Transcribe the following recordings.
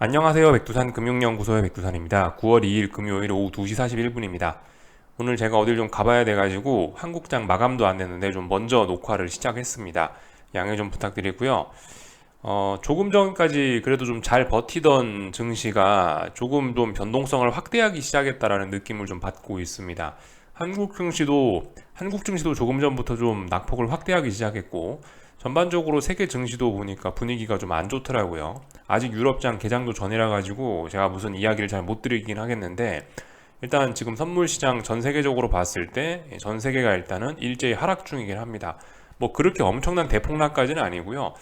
안녕하세요. 백두산 금융연구소의 백두산입니다. 9월 2일 금요일 오후 2시 41분입니다. 오늘 제가 어딜 좀 가봐야 돼가지고 한국장 마감도 안 됐는데 좀 먼저 녹화를 시작했습니다. 양해 좀 부탁드리고요. 조금 전까지 그래도 좀 잘 버티던 증시가 조금 좀 변동성을 확대하기 시작했다라는 느낌을 좀 받고 있습니다. 한국 증시도 조금 전부터 좀 낙폭을 확대하기 시작했고, 전반적으로 세계 증시도 보니까 분위기가 좀 안 좋더라고요. 아직 유럽장 개장도 전이라 가지고 제가 무슨 이야기를 잘 못 드리긴 하겠는데, 일단 지금 선물 시장 전 세계적으로 봤을 때 전 세계가 일단은 일제히 하락 중이긴 합니다. 뭐 그렇게 엄청난 대폭락까지는 아니고요.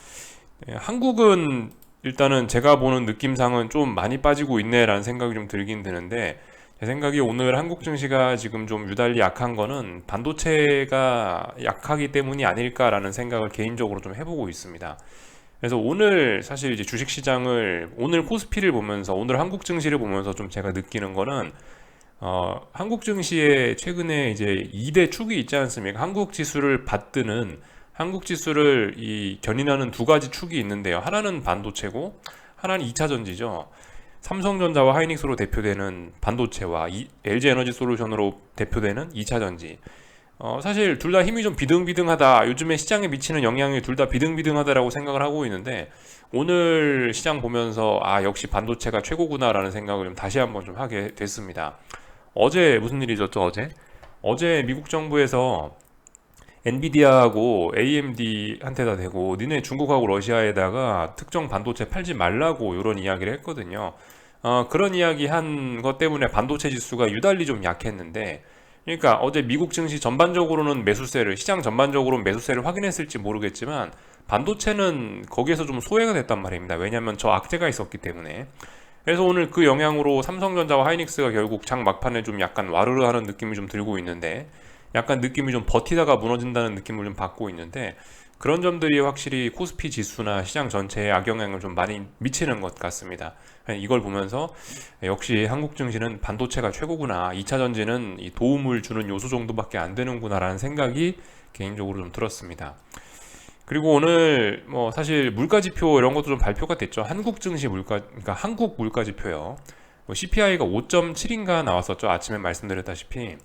한국은 일단은 제가 보는 느낌상은 좀 많이 빠지고 있네라는 생각이 좀 들긴 드는데, 제 생각에 오늘 한국 증시가 지금 좀 유달리 약한 거는 반도체가 약하기 때문이 아닐까라는 생각을 개인적으로 좀 해보고 있습니다. 그래서 오늘 사실 이제 주식시장을 오늘 코스피를 보면서 오늘 한국 증시를 보면서 좀 제가 느끼는 거는 한국 증시에 최근에 이제 2대 축이 있지 않습니까? 한국 지수를 받드는 한국 지수를 이 견인하는 두 가지 축이 있는데요. 하나는 반도체고 하나는 2차 전지죠. 삼성전자와 하이닉스로 대표되는 반도체와 LG에너지 솔루션으로 대표되는 2차 전지. 사실 둘 다 힘이 좀 비등비등하다. 요즘에 시장에 미치는 영향이 둘 다 비등비등하다라고 생각을 하고 있는데, 오늘 시장 보면서 역시 반도체가 최고구나라는 생각을 좀 다시 한번 좀 하게 됐습니다. 어제 무슨 일이 있었죠? 어제 미국 정부에서 엔비디아하고 AMD한테다 대고 니네 중국하고 러시아에다가 특정 반도체 팔지 말라고 이런 이야기를 했거든요. 그런 이야기 한 것 때문에 반도체 지수가 유달리 좀 약했는데, 그러니까 어제 미국 증시 전반적으로는 매수세를, 시장 전반적으로는 매수세를 확인했을지 모르겠지만 반도체는 거기에서 좀 소외가 됐단 말입니다. 왜냐하면 저 악재가 있었기 때문에. 그래서 오늘 그 영향으로 삼성전자와 하이닉스가 결국 장 막판에 좀 약간 와르르 하는 느낌이 좀 들고 있는데, 약간 느낌이 좀 버티다가 무너진다는 느낌을 좀 받고 있는데, 그런 점들이 확실히 코스피 지수나 시장 전체에 악영향을 좀 많이 미치는 것 같습니다. 이걸 보면서 역시 한국 증시는 반도체가 최고구나, 2차 전지는 이 도움을 주는 요소 정도밖에 안 되는구나라는 생각이 개인적으로 좀 들었습니다. 그리고 오늘 뭐 사실 물가 지표 이런 것도 좀 발표가 됐죠. 한국 증시 물가, 그러니까 한국 물가 지표요. 뭐 CPI가 5.7인가 나왔었죠. 아침에 말씀드렸다시피.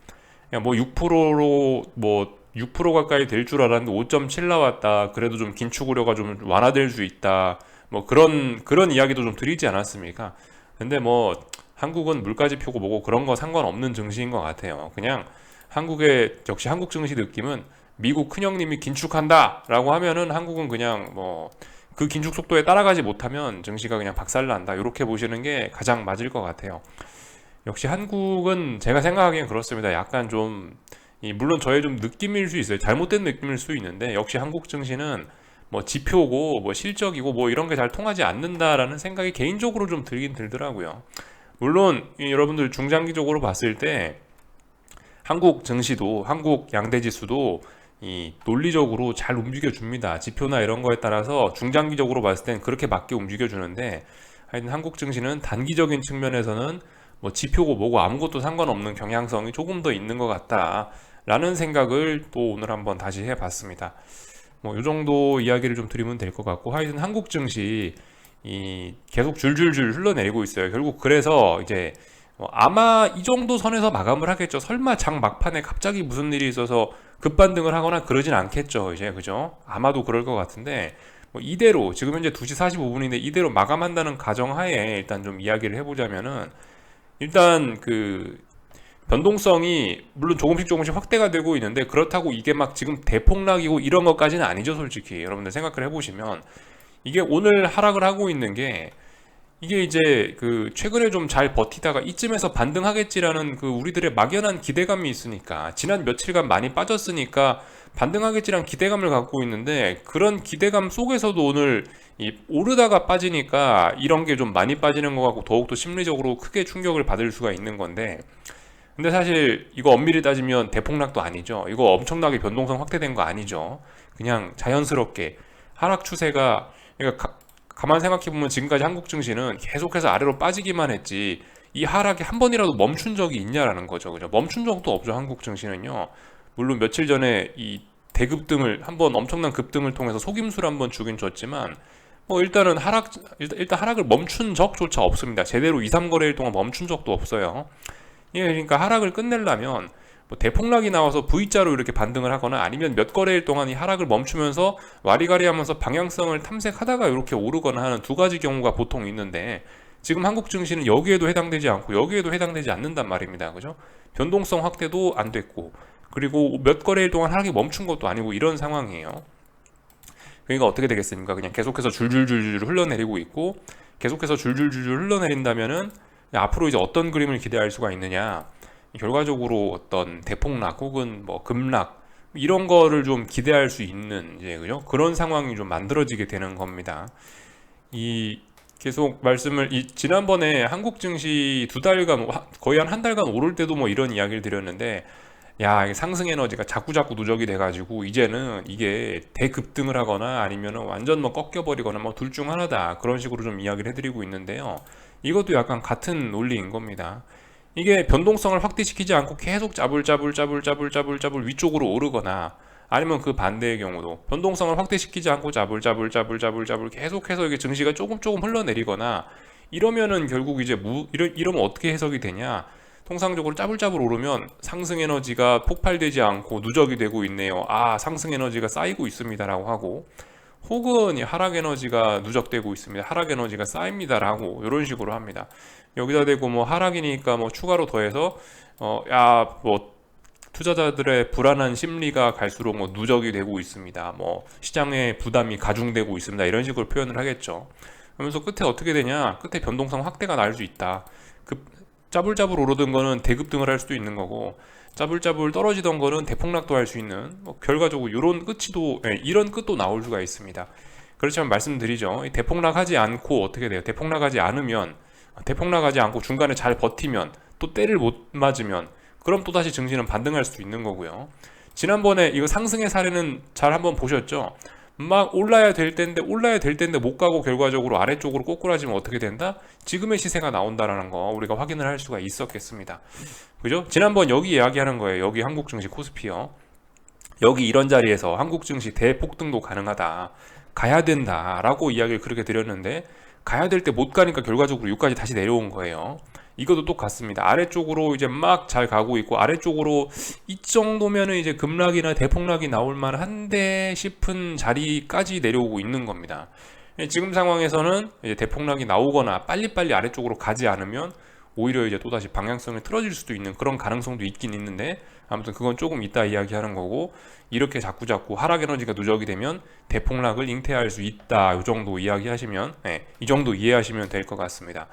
그냥 뭐 6%로 뭐 6% 가까이 될 줄 알았는데 5.7 나왔다. 그래도 좀 긴축 우려가 좀 완화될 수 있다. 뭐 그런 이야기도 좀 드리지 않았습니까? 근데 뭐 한국은 물가 지표고 뭐고 그런 거 상관없는 증시인 것 같아요. 그냥 한국의 역시 한국 증시 느낌은 미국 큰형님이 긴축한다라고 하면은 한국은 그냥 뭐 그 긴축 속도에 따라가지 못하면 증시가 그냥 박살난다. 이렇게 보시는 게 가장 맞을 것 같아요. 역시 한국은 제가 생각하기엔 그렇습니다. 약간 좀 물론 저의 좀 느낌일 수 있어요. 잘못된 느낌일 수 있는데 역시 한국 증시는 뭐 지표고 뭐 실적이고 뭐 이런 게 잘 통하지 않는다라는 생각이 개인적으로 좀 들긴 들더라고요. 물론 여러분들 중장기적으로 봤을 때 한국 증시도 한국 양대 지수도 이 논리적으로 잘 움직여 줍니다. 지표나 이런 거에 따라서 중장기적으로 봤을 땐 그렇게 맞게 움직여 주는데, 하여튼 한국 증시는 단기적인 측면에서는 뭐 지표고 뭐고 아무것도 상관없는 경향성이 조금 더 있는 것 같다라는 생각을 또 오늘 한번 다시 해봤습니다. 뭐 이 정도 이야기를 좀 드리면 될 것 같고, 하여튼 한국 증시 이 계속 줄줄줄 흘러내리고 있어요. 결국 그래서 이제 아마 이 정도 선에서 마감을 하겠죠. 설마 장 막판에 갑자기 무슨 일이 있어서 급반등을 하거나 그러진 않겠죠. 이제 그죠? 아마도 그럴 것 같은데, 뭐 이대로 지금 현재 2시 45분인데 이대로 마감한다는 가정하에 일단 좀 이야기를 해보자면은, 일단 그 변동성이 물론 조금씩 확대가 되고 있는데, 그렇다고 이게 막 지금 대폭락이고 이런 것까지는 아니죠. 솔직히 여러분들 생각을 해보시면 이게 오늘 하락을 하고 있는 게, 이게 이제 그 최근에 좀 잘 버티다가 이쯤에서 반등하겠지라는 그 우리들의 막연한 기대감이 있으니까, 지난 며칠간 많이 빠졌으니까 반등하겠지라는 기대감을 갖고 있는데, 그런 기대감 속에서도 오늘 이 오르다가 빠지니까 이런 게 좀 많이 빠지는 것 같고 더욱더 심리적으로 크게 충격을 받을 수가 있는 건데, 근데 사실 이거 엄밀히 따지면 대폭락도 아니죠. 이거 엄청나게 변동성 확대된 거 아니죠. 그냥 자연스럽게 하락 추세가, 그러니까 가만 생각해보면 지금까지 한국 증시는 계속해서 아래로 빠지기만 했지 이 하락이 한 번이라도 멈춘 적이 있냐라는 거죠. 그죠? 멈춘 적도 없죠. 한국 증시는요. 물론 며칠 전에 이 대급등을 한번 엄청난 급등을 통해서 속임수를 한번 주긴 줬지만 뭐 일단은 일단 하락을 멈춘 적조차 없습니다. 제대로 2, 3거래일 동안 멈춘 적도 없어요. 예, 그러니까 하락을 끝내려면 뭐 대폭락이 나와서 V자로 이렇게 반등을 하거나 아니면 몇 거래일 동안 이 하락을 멈추면서 와리가리 하면서 방향성을 탐색하다가 이렇게 오르거나 하는 두 가지 경우가 보통 있는데, 지금 한국 증시는 여기에도 해당되지 않고 여기에도 해당되지 않는단 말입니다. 그죠? 변동성 확대도 안 됐고, 그리고 몇 거래일 동안 하락이 멈춘 것도 아니고 이런 상황이에요. 그러니까 어떻게 되겠습니까? 그냥 계속해서 줄줄줄줄 흘러내리고 있고, 계속해서 줄줄줄줄 흘러내린다면은 앞으로 이제 어떤 그림을 기대할 수가 있느냐? 결과적으로 어떤 대폭락 혹은 뭐 급락 이런 거를 좀 기대할 수 있는, 이제 그죠? 그런 상황이 좀 만들어지게 되는 겁니다. 이 계속 말씀을, 지난번에 한국 증시 두 달간 거의 한 달간 오를 때도 뭐 이런 이야기를 드렸는데, 야, 이게 상승 에너지가 자꾸자꾸 누적이 돼가지고 이제는 이게 대급등을 하거나 아니면은 완전 뭐 꺾여버리거나 뭐 둘 중 하나다, 그런 식으로 좀 이야기를 해드리고 있는데요. 이것도 약간 같은 논리인 겁니다. 이게 변동성을 확대시키지 않고 계속 짜불짜불 위쪽으로 오르거나, 아니면 그 반대의 경우도 변동성을 확대시키지 않고 짜불 계속해서 이게 증시가 조금 흘러내리거나 이러면은 결국 이제 이러면 어떻게 해석이 되냐? 통상적으로 짜불짜불 오르면 상승 에너지가 폭발되지 않고 누적이 되고 있네요. 아, 상승 에너지가 쌓이고 있습니다라고 하고, 혹은 이 하락 에너지가 누적되고 있습니다. 하락 에너지가 쌓입니다라고 이런 식으로 합니다. 여기다 대고 뭐 하락이니까 뭐 추가로 더해서 야, 뭐 투자자들의 불안한 심리가 갈수록 뭐 누적이 되고 있습니다. 뭐 시장의 부담이 가중되고 있습니다. 이런 식으로 표현을 하겠죠. 그러면서 끝에 어떻게 되냐? 끝에 변동성 확대가 날 수 있다. 짜불짜불 오르던 거는 대급등을 할 수도 있는 거고, 짜불짜불 떨어지던 거는 대폭락도 할 수 있는, 뭐 결과적으로 이런 끝도 나올 수가 있습니다. 그렇지만 말씀드리죠. 대폭락하지 않고 어떻게 돼요? 대폭락하지 않고 중간에 잘 버티면, 또 때를 못 맞으면, 그럼 또다시 증시는 반등할 수도 있는 거고요. 지난번에 이거 상승의 사례는 잘 한번 보셨죠? 막 올라야 될 텐데 못 가고 결과적으로 아래쪽으로 꼬꾸라지면 어떻게 된다? 지금의 시세가 나온다라는 거 우리가 확인을 할 수가 있었겠습니다. 그죠? 지난번 여기 이야기하는 거예요. 여기 한국 증시 코스피요. 여기 이런 자리에서 한국 증시 대폭등도 가능하다, 가야 된다라고 이야기를 그렇게 드렸는데, 가야 될 때 못 가니까 결과적으로 여기까지 다시 내려온 거예요. 이것도 똑같습니다. 아래쪽으로 이제 막 잘 가고 있고, 아래쪽으로 이 정도면은 이제 급락이나 대폭락이 나올 만한데 싶은 자리까지 내려오고 있는 겁니다. 지금 상황에서는 이제 대폭락이 나오거나 빨리빨리 아래쪽으로 가지 않으면 오히려 이제 또다시 방향성이 틀어질 수도 있는 그런 가능성도 있긴 있는데, 아무튼 그건 조금 이따 이야기하는 거고, 이렇게 자꾸자꾸 하락 에너지가 누적이 되면 대폭락을 잉태할 수 있다, 이 정도 이야기하시면, 이 정도 이해하시면 될 것 같습니다.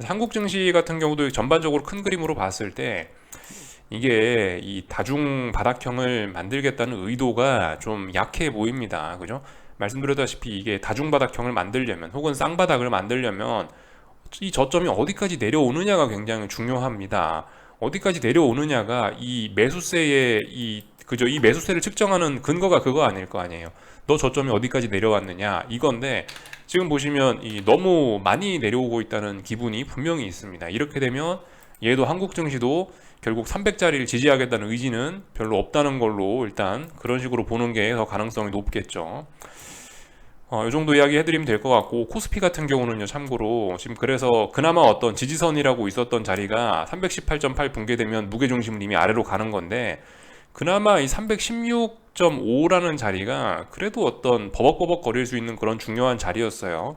한국 증시 같은 경우도 전반적으로 큰 그림으로 봤을 때 이게 이 다중 바닥형을 만들겠다는 의도가 좀 약해 보입니다. 그죠? 말씀드렸다시피 이게 다중 바닥형을 만들려면, 혹은 쌍바닥을 만들려면 이 저점이 어디까지 내려오느냐가 굉장히 중요합니다. 어디까지 내려오느냐가 이 매수세의 이 매수세를 측정하는 근거가 그거 아닐 거 아니에요. 너 저점이 어디까지 내려왔느냐 이건데, 지금 보시면 너무 많이 내려오고 있다는 기분이 분명히 있습니다. 이렇게 되면 얘도 한국 증시도 결국 300짜리를 지지하겠다는 의지는 별로 없다는 걸로, 일단 그런 식으로 보는 게 더 가능성이 높겠죠. 이 정도 이야기 해드리면 될 것 같고, 코스피 같은 경우는요, 참고로 지금 그래서 그나마 어떤 지지선이라고 있었던 자리가 318.8 붕괴되면 무게중심은 이미 아래로 가는 건데, 그나마 이 316.5라는 자리가 그래도 어떤 버벅버벅 거릴 수 있는 그런 중요한 자리였어요.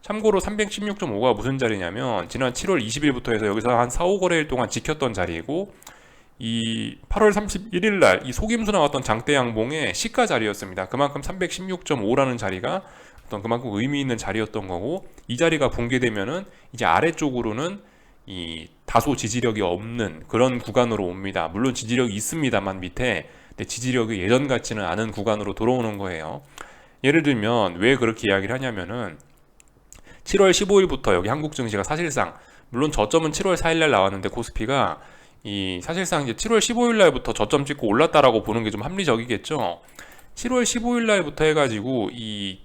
참고로 316.5가 무슨 자리냐면, 지난 7월 20일부터 해서 여기서 한 4, 5거래일 동안 지켰던 자리이고, 이 8월 31일 날 이 속임수 나왔던 장대 양봉의 시가 자리였습니다. 그만큼 316.5라는 자리가 어떤 그만큼 의미 있는 자리였던 거고, 이 자리가 붕괴되면은 이제 아래쪽으로는 이 다소 지지력이 없는 그런 구간으로 옵니다. 물론 지지력이 있습니다만 밑에, 근데 지지력이 예전 같지는 않은 구간으로 들어오는 거예요. 예를 들면 왜 그렇게 이야기를 하냐면은, 7월 15일부터 여기 한국 증시가 사실상, 물론 저점은 7월 4일날 나왔는데 코스피가 사실상 이제 7월 15일 날부터 저점 찍고 올랐다라고 보는 게 좀 합리적이겠죠. 7월 15일 날부터 해가지고 이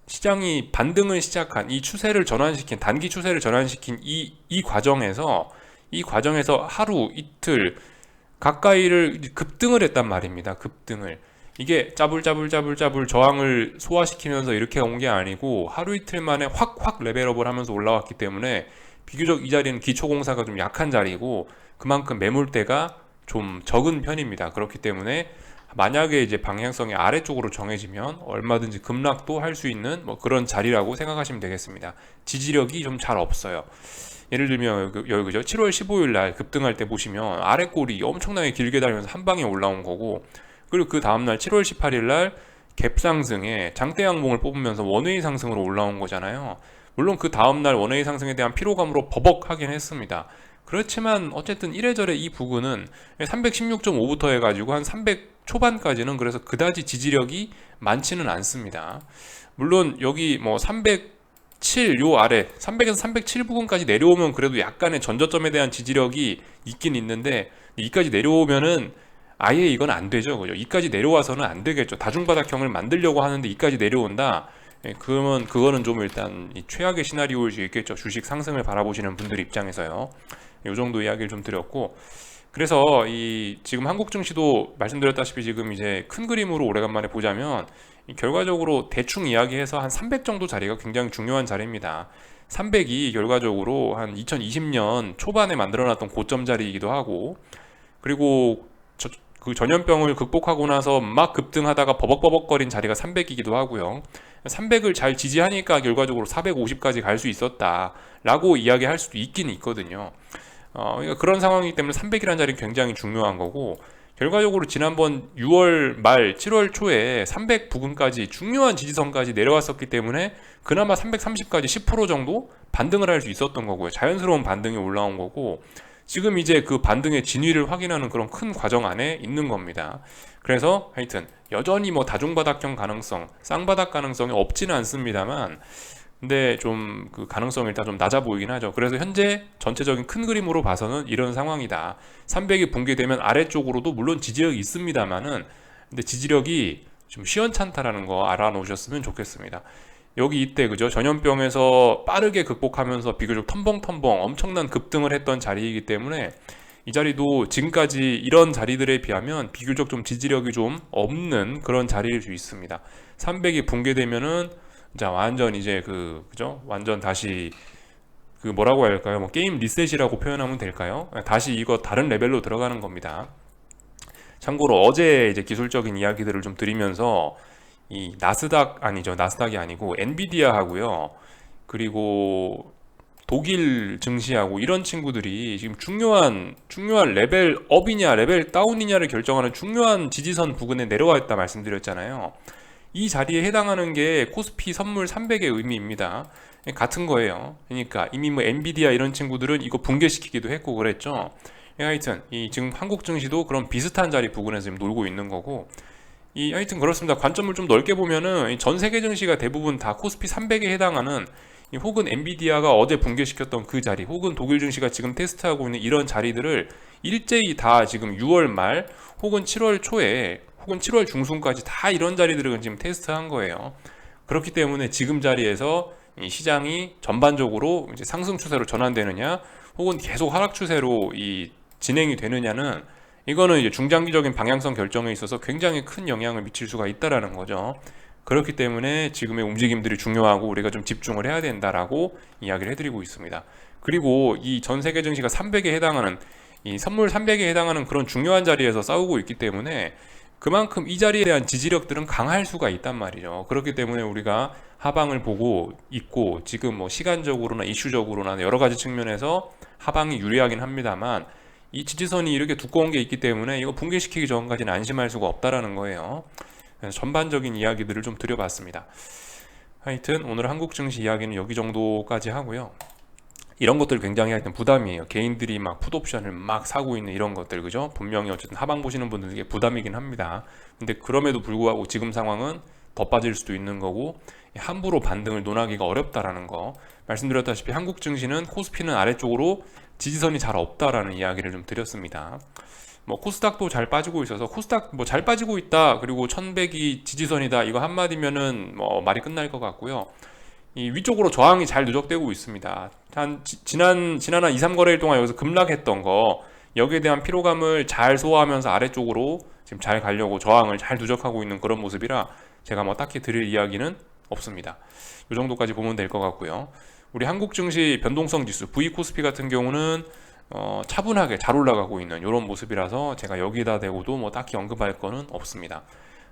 시장이 반등을 시작한 이 추세를 전환시킨, 단기 추세를 전환시킨 이 과정에서 하루 이틀 가까이를 급등을 했단 말입니다. 급등을. 이게 짜불짜불 저항을 소화시키면서 이렇게 온 게 아니고 하루 이틀 만에 확 레벨업을 하면서 올라왔기 때문에 비교적 이 자리는 기초공사가 좀 약한 자리고 그만큼 매물대가 좀 적은 편입니다. 그렇기 때문에 만약에 이제 방향성이 아래쪽으로 정해지면 얼마든지 급락도 할 수 있는 뭐 그런 자리라고 생각하시면 되겠습니다. 지지력이 좀 잘 없어요. 예를 들면 여기 그죠? 7월 15일 날 급등할 때 보시면 아래 꼬리 엄청나게 길게 달리면서 한 방에 올라온 거고, 그리고 그 다음날 7월 18일 날 갭 상승에 장대 양봉을 뽑으면서 원웨이 상승으로 올라온 거잖아요. 물론 그 다음날 원웨이 상승에 대한 피로감으로 버벅하긴 했습니다. 그렇지만 어쨌든 이래저래 이 부근은 316.5부터 해가지고 한 300 초반까지는 그래서 그다지 지지력이 많지는 않습니다. 물론 여기 뭐 307 요 아래 300에서 307 부근까지 내려오면 그래도 약간의 전저점에 대한 지지력이 있긴 있는데, 이까지 내려오면은 아예 이건 안 되죠. 그죠? 이까지 내려와서는 안 되겠죠. 다중바닥형을 만들려고 하는데 이까지 내려온다. 그러면 그거는 좀 일단 최악의 시나리오일 수 있겠죠. 주식 상승을 바라보시는 분들 입장에서요. 이 정도 이야기를 좀 드렸고, 그래서 이 지금 한국 증시도 말씀드렸다시피 지금 이제 큰 그림으로 오래간만에 보자면 결과적으로 대충 이야기해서 한 300 정도 자리가 굉장히 중요한 자리입니다. 300이 결과적으로 한 2020년 초반에 만들어놨던 고점 자리이기도 하고, 그리고 그 전염병을 극복하고 나서 막 급등하다가 버벅버벅거린 자리가 300이기도 하고요. 300을 잘 지지하니까 결과적으로 450까지 갈 수 있었다라고 이야기할 수도 있긴 있거든요. 그러니까 그런 상황이기 때문에 300이라는 자리는 굉장히 중요한 거고, 결과적으로 지난번 6월 말 7월 초에 300 부근까지 중요한 지지선까지 내려왔었기 때문에 그나마 330까지 10% 정도 반등을 할 수 있었던 거고요. 자연스러운 반등이 올라온 거고, 지금 이제 그 반등의 진위를 확인하는 그런 큰 과정 안에 있는 겁니다. 그래서 하여튼 여전히 뭐 다중바닥형 가능성, 쌍바닥 가능성이 없지는 않습니다만, 근데 좀 그 가능성이 일단 좀 낮아 보이긴 하죠. 그래서 현재 전체적인 큰 그림으로 봐서는 이런 상황이다. 300이 붕괴되면 아래쪽으로도 물론 지지력이 있습니다만은, 근데 지지력이 좀 시원찮다라는 거 알아놓으셨으면 좋겠습니다. 여기 이때 그죠? 전염병에서 빠르게 극복하면서 비교적 텀벙텀벙 엄청난 급등을 했던 자리이기 때문에 이 자리도 지금까지 이런 자리들에 비하면 비교적 좀 지지력이 좀 없는 그런 자리일 수 있습니다. 300이 붕괴되면은 자 완전 이제 그죠? 완전 다시 그 뭐라고 해야 할까요? 뭐 게임 리셋이라고 표현하면 될까요? 다시 이거 다른 레벨로 들어가는 겁니다. 참고로 어제 이제 기술적인 이야기들을 좀 드리면서 이 나스닥이 아니고 엔비디아 하고요. 그리고 독일 증시하고 이런 친구들이 지금 중요한 레벨 업이냐 레벨 다운이냐를 결정하는 중요한 지지선 부근에 내려와 있다 말씀드렸잖아요. 이 자리에 해당하는 게 코스피 선물 300의 의미입니다. 같은 거예요. 그러니까 이미 뭐 엔비디아 이런 친구들은 이거 붕괴시키기도 했고 그랬죠. 하여튼 이 지금 한국 증시도 그런 비슷한 자리 부근에서 지금 놀고 있는 거고, 하여튼 그렇습니다. 관점을 좀 넓게 보면은 전 세계 증시가 대부분 다 코스피 300에 해당하는 혹은 엔비디아가 어제 붕괴시켰던 그 자리, 혹은 독일 증시가 지금 테스트하고 있는 이런 자리들을 일제히 다 지금 6월 말 혹은 7월 초에 혹은 7월 중순까지 다 이런 자리들을 지금 테스트한 거예요. 그렇기 때문에 지금 자리에서 이 시장이 전반적으로 이제 상승 추세로 전환되느냐 혹은 계속 하락 추세로 이 진행이 되느냐는, 이거는 이제 중장기적인 방향성 결정에 있어서 굉장히 큰 영향을 미칠 수가 있다라는 거죠. 그렇기 때문에 지금의 움직임들이 중요하고 우리가 좀 집중을 해야 된다라고 이야기를 해드리고 있습니다. 그리고 이 전 세계 증시가 300에 해당하는 이 선물 300에 해당하는 그런 중요한 자리에서 싸우고 있기 때문에 그만큼 이 자리에 대한 지지력들은 강할 수가 있단 말이죠. 그렇기 때문에 우리가 하방을 보고 있고, 지금 뭐 시간적으로나 이슈적으로나 여러 가지 측면에서 하방이 유리하긴 합니다만, 이 지지선이 이렇게 두꺼운 게 있기 때문에 이거 붕괴시키기 전까지는 안심할 수가 없다라는 거예요. 그래서 전반적인 이야기들을 좀 드려봤습니다. 하여튼 오늘 한국 증시 이야기는 여기 정도까지 하고요. 이런 것들 굉장히 하여튼 부담이에요. 개인들이 막 풋옵션을 막 사고 있는 이런 것들, 그죠? 분명히 어쨌든 하방 보시는 분들에게 부담이긴 합니다. 근데 그럼에도 불구하고 지금 상황은 더 빠질 수도 있는 거고, 함부로 반등을 논하기가 어렵다라는 거 말씀드렸다시피 한국 증시는 코스피는 아래쪽으로 지지선이 잘 없다라는 이야기를 좀 드렸습니다. 뭐 코스닥도 잘 빠지고 있어서 코스닥 뭐 잘 빠지고 있다, 그리고 1100이 지지선이다, 이거 한마디면은 뭐 말이 끝날 것 같고요. 이 위쪽으로 저항이 잘 누적되고 있습니다. 지난 한 2, 3거래일 동안 여기서 급락했던 거, 여기에 대한 피로감을 잘 소화하면서 아래쪽으로 지금 잘 가려고 저항을 잘 누적하고 있는 그런 모습이라 제가 뭐 딱히 드릴 이야기는 없습니다. 이 정도까지 보면 될 것 같고요. 우리 한국 증시 변동성 지수 V-코스피 같은 경우는 차분하게 잘 올라가고 있는 이런 모습이라서 제가 여기다 대고도 뭐 딱히 언급할 거는 없습니다.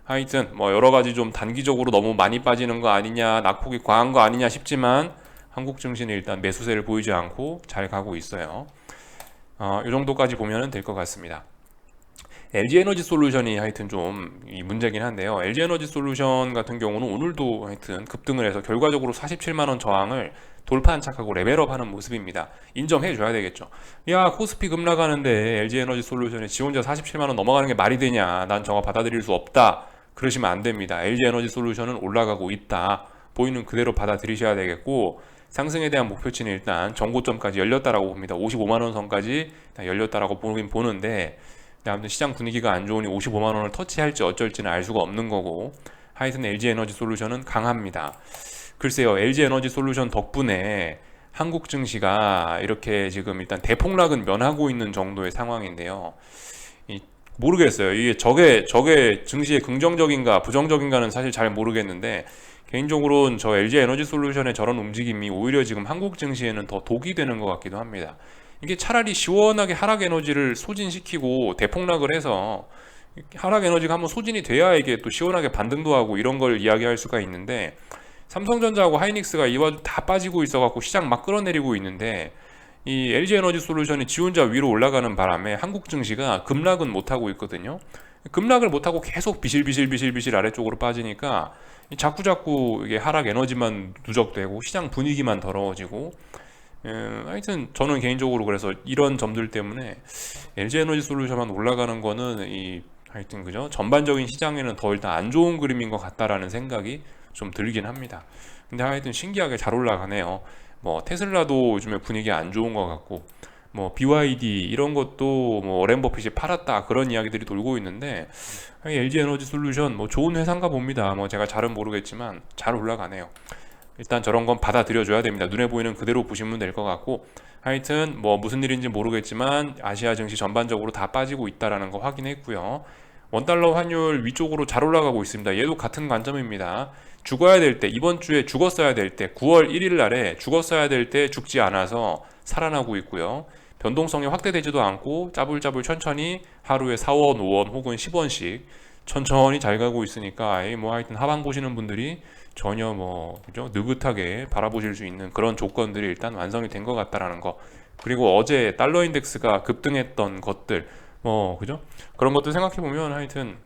하여튼 뭐 여러 가지 좀 단기적으로 너무 많이 빠지는 거 아니냐, 낙폭이 과한 거 아니냐 싶지만 한국 증시는 일단 매수세를 보이지 않고 잘 가고 있어요. 이 정도까지 보면 될 것 같습니다. LG에너지 솔루션이 하여튼 좀 문제긴 한데요. LG에너지 솔루션 같은 경우는 오늘도 하여튼 급등을 해서 결과적으로 47만원 저항을 돌파한 착하고 레벨업하는 모습입니다. 인정해 줘야 되겠죠. 야, 코스피 급락하는데 LG에너지 솔루션에 지 혼자 47만원 넘어가는 게 말이 되냐, 난 저거 받아들일 수 없다, 그러시면 안 됩니다. LG에너지 솔루션은 올라가고 있다, 보이는 그대로 받아들이셔야 되겠고, 상승에 대한 목표치는 일단 전고점까지 열렸다라고 봅니다. 55만원 선까지 열렸다라고 보긴 보는데, 아무튼 시장 분위기가 안 좋으니 55만원을 터치할지 어쩔지는 알 수가 없는 거고, 하여튼 LG에너지 솔루션은 강합니다. 글쎄요, LG에너지 솔루션 덕분에 한국 증시가 이렇게 지금 일단 대폭락은 면하고 있는 정도의 상황인데요. 모르겠어요. 이게 저게 증시에 긍정적인가 부정적인가는 사실 잘 모르겠는데, 개인적으로는 저 LG에너지 솔루션의 저런 움직임이 오히려 지금 한국 증시에는 더 독이 되는 것 같기도 합니다. 이게 차라리 시원하게 하락 에너지를 소진시키고 대폭락을 해서 하락 에너지가 한번 소진이 돼야 이게 또 시원하게 반등도 하고 이런 걸 이야기할 수가 있는데, 삼성전자하고 하이닉스가 이와 다 빠지고 있어갖고 시장 막 끌어내리고 있는데, 이 LG에너지 솔루션이 지 혼자 위로 올라가는 바람에 한국 증시가 급락은 못하고 있거든요. 급락을 못하고 계속 비실비실 아래쪽으로 빠지니까 자꾸자꾸 이게 하락 에너지만 누적되고 시장 분위기만 더러워지고, 하여튼 저는 개인적으로 그래서 이런 점들 때문에 LG에너지 솔루션만 올라가는 거는 하여튼 그죠, 전반적인 시장에는 더 일단 안 좋은 그림인 것 같다라는 생각이 좀 들긴 합니다. 근데 하여튼 신기하게 잘 올라가네요. 뭐 테슬라도 요즘에 분위기 안 좋은 것 같고, 뭐 BYD 이런 것도 뭐 워렌 버핏이 팔았다 그런 이야기들이 돌고 있는데, LG에너지 솔루션 뭐 좋은 회사인가 봅니다. 뭐 제가 잘은 모르겠지만 잘 올라가네요. 일단 저런 건 받아들여줘야 됩니다. 눈에 보이는 그대로 보시면 될 것 같고, 하여튼 뭐 무슨 일인지 모르겠지만 아시아 증시 전반적으로 다 빠지고 있다라는 거 확인했고요. 원달러 환율 위쪽으로 잘 올라가고 있습니다. 얘도 같은 관점입니다. 죽어야 될 때, 이번 주에 죽었어야 될 때, 9월 1일 날에 죽었어야 될 때 죽지 않아서 살아나고 있고요. 변동성이 확대되지도 않고 짜불짜불 천천히 하루에 4원, 5원 혹은 10원씩 천천히 잘 가고 있으니까 뭐 하여튼 하방 보시는 분들이 전혀 뭐 그죠, 느긋하게 바라보실 수 있는 그런 조건들이 일단 완성이 된 것 같다라는 거. 그리고 어제 달러 인덱스가 급등했던 것들 뭐 그죠, 그런 것들 생각해 보면 하여튼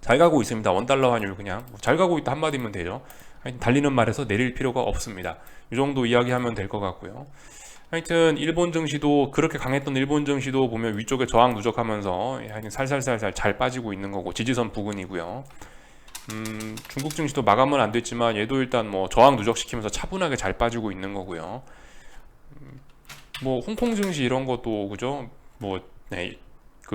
잘 가고 있습니다. 원달러 환율 그냥 잘 가고 있다 한마디면 되죠. 하여튼 달리는 말에서 내릴 필요가 없습니다. 이 정도 이야기하면 될 것 같고요. 하여튼 일본 증시도 그렇게 강했던 일본 증시도 보면 위쪽에 저항 누적하면서 하여튼 살살살살 잘 빠지고 있는 거고, 지지선 부근이고요. 중국 증시도 마감은 안 됐지만 얘도 일단 뭐 저항 누적시키면서 차분하게 잘 빠지고 있는 거고요. 뭐 홍콩 증시 이런 것도 그죠, 뭐 네,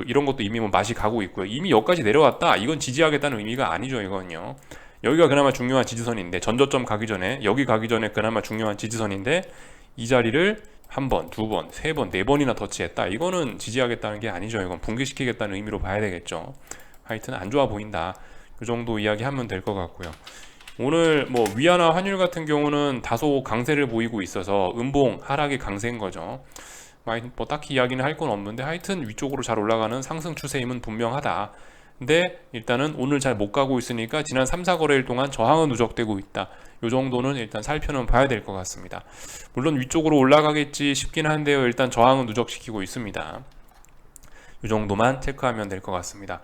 이런 것도 이미 뭐 맛이 가고 있고요. 이미 여기까지 내려왔다, 이건 지지하겠다는 의미가 아니죠. 이건요, 여기가 그나마 중요한 지지선인데, 전저점 가기 전에 여기 가기 전에 그나마 중요한 지지선인데, 이 자리를 한 번, 두 번, 세 번, 네 번이나 터치했다, 이거는 지지하겠다는 게 아니죠. 이건 붕괴시키겠다는 의미로 봐야 되겠죠. 하여튼 안 좋아 보인다, 그 정도 이야기하면 될 것 같고요. 오늘 뭐 위안화 환율 같은 경우는 다소 강세를 보이고 있어서 음봉 하락이 강세인 거죠. 뭐 딱히 이야기는 할 건 없는데, 하여튼 위쪽으로 잘 올라가는 상승 추세임은 분명하다. 근데 일단은 오늘 잘 못 가고 있으니까 지난 3, 4거래일 동안 저항은 누적되고 있다, 요 정도는 일단 살펴는 봐야 될 것 같습니다. 물론 위쪽으로 올라가겠지 싶긴 한데요, 일단 저항은 누적시키고 있습니다. 요 정도만 체크하면 될 것 같습니다.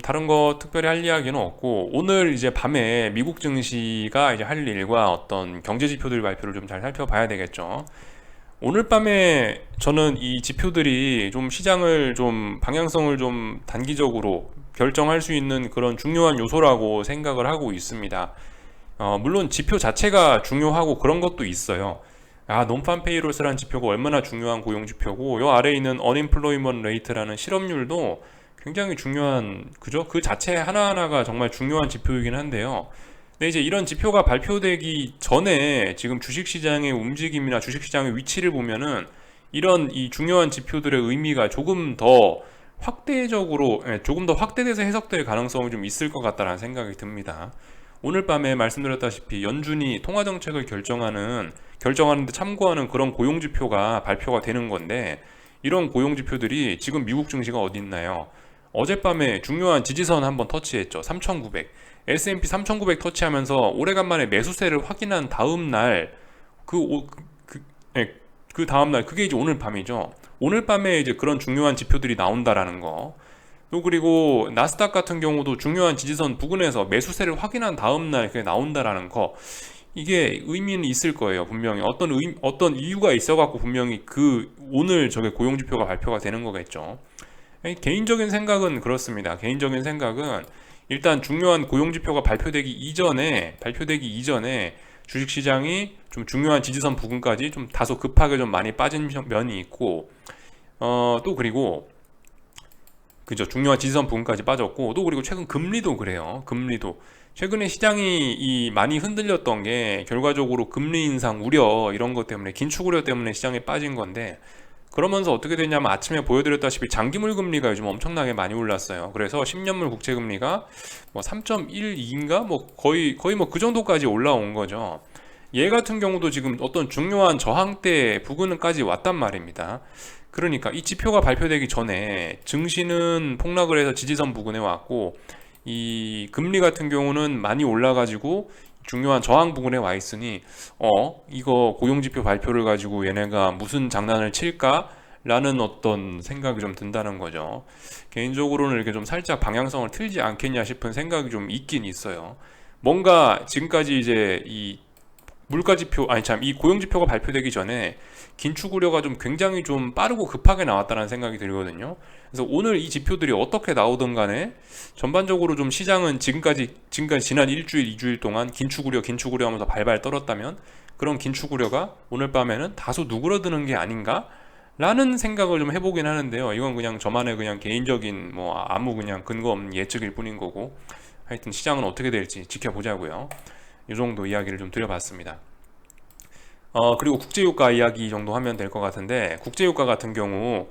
다른 거 특별히 할 이야기는 없고, 오늘 이제 밤에 미국 증시가 이제 할 일과 어떤 경제 지표들 발표를 좀 잘 살펴봐야 되겠죠. 오늘 밤에 저는 이 지표들이 좀 시장을 좀 방향성을 좀 단기적으로 결정할 수 있는 그런 중요한 요소라고 생각을 하고 있습니다. 물론 지표 자체가 중요하고 그런 것도 있어요. 논판 페이롤스라는 지표가 얼마나 중요한 고용 지표고, 요 아래에 있는 unemployment rate라는 실업률도 굉장히 중요한, 그죠? 그 자체 하나하나가 정말 중요한 지표이긴 한데요. 근데 이제 이런 지표가 발표되기 전에 지금 주식시장의 움직임이나 주식시장의 위치를 보면은 이런 이 중요한 지표들의 의미가 조금 더 확대적으로, 조금 더 확대돼서 해석될 가능성이 좀 있을 것 같다는 생각이 듭니다. 오늘 밤에 말씀드렸다시피 연준이 통화 정책을 결정하는데 참고하는 그런 고용 지표가 발표가 되는 건데, 이런 고용 지표들이 지금 미국 증시가 어디 있나요? 어젯밤에 중요한 지지선 한번 터치했죠. 3,900. S&P 3,900 터치하면서 오래간만에 매수세를 확인한 다음 날, 그, 오- 그, 그, 예, 그 다음 날, 그게 이제 오늘 밤이죠. 오늘 밤에 이제 그런 중요한 지표들이 나온다라는 거. 또 그리고 나스닥 같은 경우도 중요한 지지선 부근에서 매수세를 확인한 다음 날 그게 나온다라는 거. 이게 의미는 있을 거예요. 분명히 어떤 이유가 있어갖고 분명히 그 오늘 저게 고용지표가 발표가 되는 거겠죠. 개인적인 생각은 그렇습니다. 개인적인 생각은 일단 중요한 고용지표가 발표되기 이전에 주식시장이 좀 중요한 지지선 부근까지 좀 다소 급하게 좀 많이 빠진 면이 있고, 또 그리고 그죠, 중요한 지지선 부근까지 빠졌고, 또 그리고 최근 금리도 그래요. 금리도 최근에 시장이 많이 흔들렸던 게 결과적으로 금리 인상 우려 이런 것 때문에, 긴축 우려 때문에 시장에 빠진 건데, 그러면서 어떻게 됐냐면 아침에 보여드렸다시피 장기물 금리가 요즘 엄청나게 많이 올랐어요. 그래서 10년물 국채 금리가 뭐 3.12인가 뭐 거의 뭐 그 정도까지 올라온 거죠. 얘 같은 경우도 지금 어떤 중요한 저항대 부근까지 왔단 말입니다. 그러니까 이 지표가 발표되기 전에 증시는 폭락을 해서 지지선 부근에 왔고, 이 금리 같은 경우는 많이 올라가지고 중요한 저항 부근에 와 있으니, 이거 고용지표 발표를 가지고 얘네가 무슨 장난을 칠까? 라는 어떤 생각이 좀 든다는 거죠. 개인적으로는 이렇게 좀 살짝 방향성을 틀지 않겠냐 싶은 생각이 좀 있긴 있어요. 뭔가 지금까지 이제 이 물가지표, 아니 참, 이 고용지표가 발표되기 전에 긴축 우려가 좀 굉장히 좀 빠르고 급하게 나왔다는 생각이 들거든요. 그래서 오늘 이 지표들이 어떻게 나오든 간에 전반적으로 좀 시장은 지금까지 지난 일주일, 이주일 동안 긴축 우려 하면서 발발 떨었다면, 그런 긴축 우려가 오늘 밤에는 다소 누그러드는 게 아닌가? 라는 생각을 좀 해보긴 하는데요. 이건 그냥 저만의 그냥 개인적인 뭐 아무 그냥 근거 없는 예측일 뿐인 거고, 하여튼 시장은 어떻게 될지 지켜보자고요. 이 정도 이야기를 좀 드려봤습니다. 그리고 국제유가 이야기 정도 하면 될 것 같은데, 국제유가 같은 경우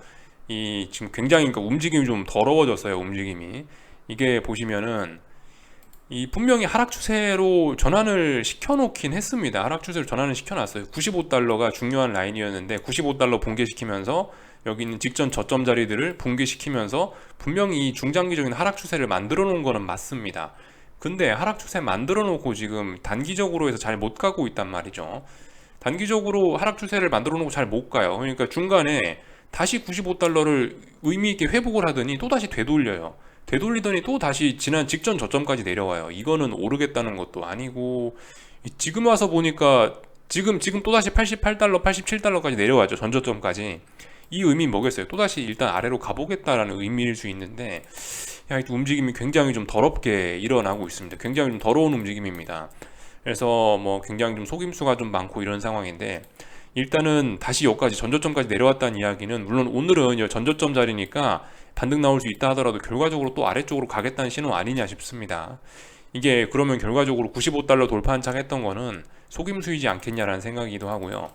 이 지금 굉장히 그러니까 움직임이 좀 더러워졌어요. 움직임이 이게 보시면은 이 분명히 하락 추세로 전환을 시켜놓긴 했습니다. 하락 추세로 전환을 시켜놨어요. 95달러가 중요한 라인이었는데 95달러 붕괴시키면서 여기 있는 직전 저점 자리들을 붕괴시키면서 분명히 중장기적인 하락 추세를 만들어 놓은 거는 맞습니다. 근데 하락 추세 만들어 놓고 지금 단기적으로 해서 잘 못 가고 있단 말이죠. 단기적으로 하락 추세를 만들어 놓고 잘 못 가요. 그러니까 중간에 다시 95달러를 의미 있게 회복을 하더니 또 다시 되돌려요. 되돌리더니 또 다시 지난 직전 저점까지 내려와요. 이거는 오르겠다는 것도 아니고, 지금 와서 보니까 지금 또다시 88달러, 87달러까지 내려와죠. 전저점까지. 이 의미는 뭐겠어요? 또다시 일단 아래로 가보겠다라는 의미일 수 있는데, 움직임이 굉장히 좀 더럽게 일어나고 있습니다. 굉장히 좀 더러운 움직임입니다. 그래서 뭐 굉장히 좀 속임수가 좀 많고 이런 상황인데, 일단은 다시 여기까지 전저점까지 내려왔다는 이야기는, 물론 오늘은 전저점 자리니까 반등 나올 수 있다 하더라도 결과적으로 또 아래쪽으로 가겠다는 신호 아니냐 싶습니다. 이게 그러면 결과적으로 95달러 돌파 한창 했던 거는 속임수이지 않겠냐라는 생각이기도 하고요.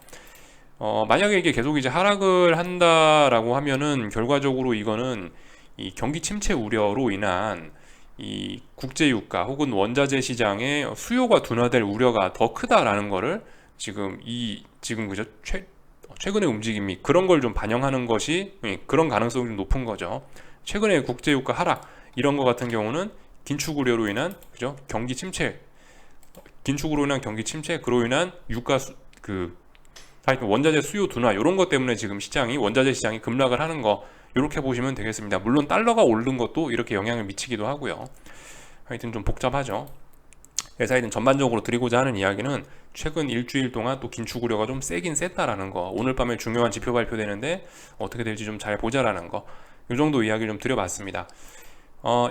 만약에 이게 계속 이제 하락을 한다라고 하면은 결과적으로 이거는 이 경기 침체 우려로 인한 이 국제유가 혹은 원자재 시장의 수요가 둔화될 우려가 더 크다라는 거를 지금 그죠? 최근의 움직임이 그런 걸 좀 반영하는 것이, 그런 가능성이 좀 높은 거죠. 최근의 국제유가 하락 이런 거 같은 경우는 긴축 우려로 인한, 그죠? 긴축으로 인한 경기 침체, 그로 인한 하여튼 원자재 수요 둔화 이런 것 때문에 지금 원자재 시장이 급락을 하는 거, 이렇게 보시면 되겠습니다. 물론 달러가 오른 것도 이렇게 영향을 미치기도 하고요. 하여튼 좀 복잡하죠. 그래서 하여튼 전반적으로 드리고자 하는 이야기는, 최근 일주일 동안 또 긴축 우려가 좀 세긴 셌다라는 거, 오늘 밤에 중요한 지표 발표되는데 어떻게 될지 좀 잘 보자라는 거, 이 정도 이야기를 좀 드려봤습니다.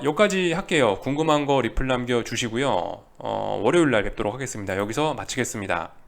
여기까지 할게요. 궁금한 거 리플 남겨주시고요. 월요일 날 뵙도록 하겠습니다. 여기서 마치겠습니다.